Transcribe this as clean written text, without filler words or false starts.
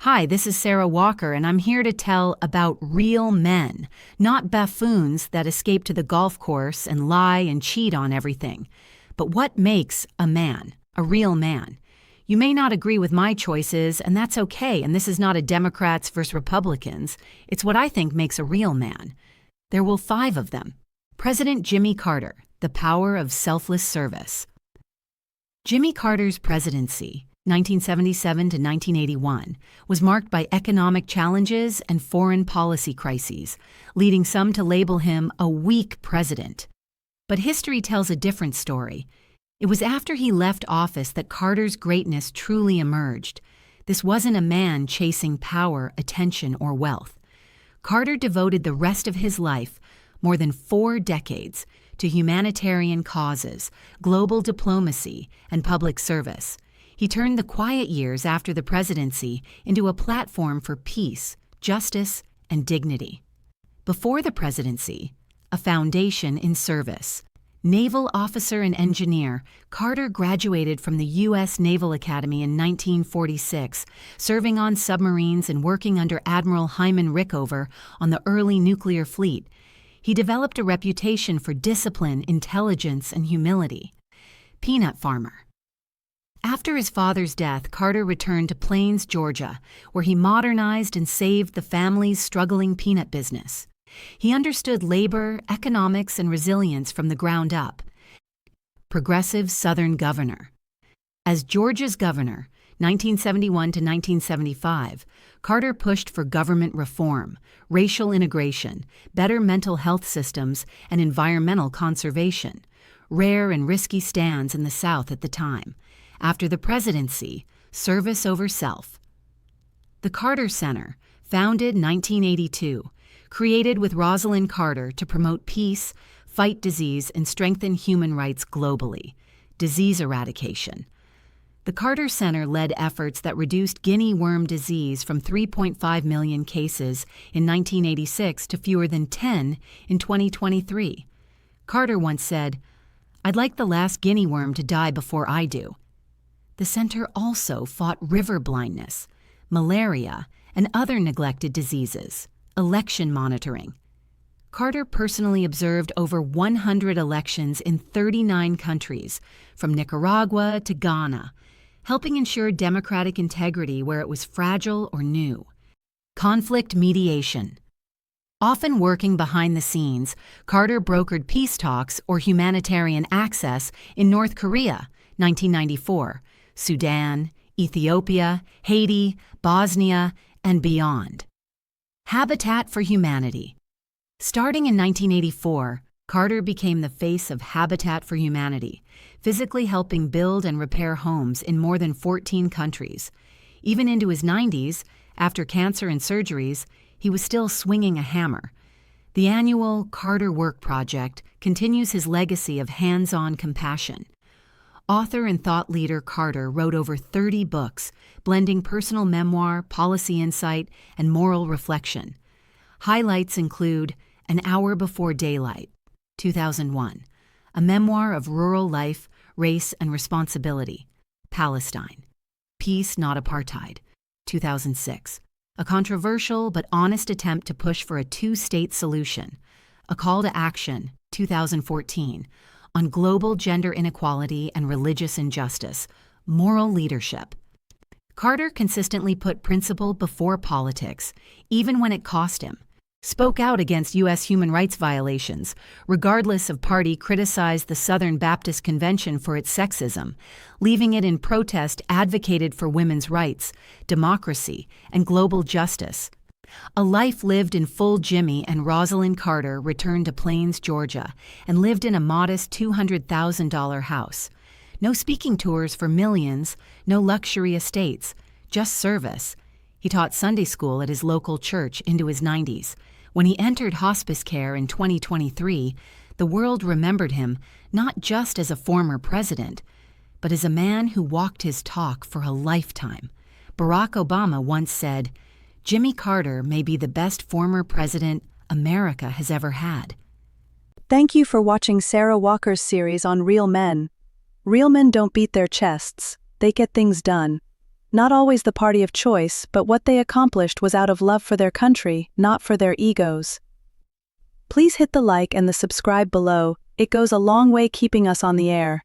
Hi, this is Sarah Walker, and I'm here to tell about real men, not buffoons that escape to the golf course and lie and cheat on everything. But what makes a man, a real man? You may not agree with my choices, and that's okay, and this is not a Democrats versus Republicans. It's what I think makes a real man. There were 5 of them. President Jimmy Carter, the power of selfless service. Jimmy Carter's presidency, 1977 to 1981, was marked by economic challenges and foreign policy crises, leading some to label him a weak president. But history tells a different story. It was after he left office that Carter's greatness truly emerged. This wasn't a man chasing power, attention, or wealth. Carter devoted the rest of his life, more than 4 decades, to humanitarian causes, global diplomacy, and public service. He turned the quiet years after the presidency into a platform for peace, justice, and dignity. Before the presidency, a foundation in service. Naval officer and engineer, Carter graduated from the U.S. Naval Academy in 1946, serving on submarines and working under Admiral Hyman Rickover on the early nuclear fleet. He developed a reputation for discipline, intelligence, and humility. Peanut farmer. After his father's death, Carter returned to Plains, Georgia, where he modernized and saved the family's struggling peanut business. He understood labor, economics, and resilience from the ground up. Progressive Southern governor. As Georgia's governor, 1971 to 1975, Carter pushed for government reform, racial integration, better mental health systems, and environmental conservation, rare and risky stands in the South at the time. After the presidency, service over self. The Carter Center, founded 1982, created with Rosalynn Carter to promote peace, fight disease, and strengthen human rights globally. Disease eradication. The Carter Center led efforts that reduced Guinea worm disease from 3.5 million cases in 1986 to fewer than 10 in 2023. Carter once said, "I'd like the last Guinea worm to die before I do." The center also fought river blindness, malaria, and other neglected diseases. Election monitoring. Carter personally observed over 100 elections in 39 countries, from Nicaragua to Ghana, helping ensure democratic integrity where it was fragile or new. Conflict mediation. Often working behind the scenes, Carter brokered peace talks or humanitarian access in North Korea, 1994, Sudan, Ethiopia, Haiti, Bosnia, and beyond. Habitat for Humanity. Starting in 1984, Carter became the face of Habitat for Humanity, physically helping build and repair homes in more than 14 countries. Even into his 90s, after cancer and surgeries, he was still swinging a hammer. The annual Carter Work Project continues his legacy of hands-on compassion. Author and thought leader Carter wrote over 30 books, blending personal memoir, policy insight, and moral reflection. Highlights include An Hour Before Daylight, 2001, a memoir of rural life, race, and responsibility, Palestine. Peace, Not Apartheid, 2006, a controversial but honest attempt to push for a 2-state solution. A Call to Action, 2014, on global gender inequality and religious injustice, moral leadership. Carter consistently put principle before politics, even when it cost him. Spoke out against U.S. human rights violations, regardless of party, criticized the Southern Baptist Convention for its sexism, leaving it in protest advocated for women's rights, democracy, and global justice. A life lived in full. Jimmy and Rosalynn Carter returned to Plains, Georgia, and lived in a modest $200,000 house. No speaking tours for millions, no luxury estates, just service. He taught Sunday school at his local church into his 90s. When he entered hospice care in 2023, the world remembered him not just as a former president, but as a man who walked his talk for a lifetime. Barack Obama once said, "Jimmy Carter may be the best former president America has ever had." Thank you for watching Sarah Walker's series on Real Men. Real men don't beat their chests, they get things done. not always the party of choice, but what they accomplished was out of love for their country, not for their egos. Please hit the like and the subscribe below, it goes a long way keeping us on the air.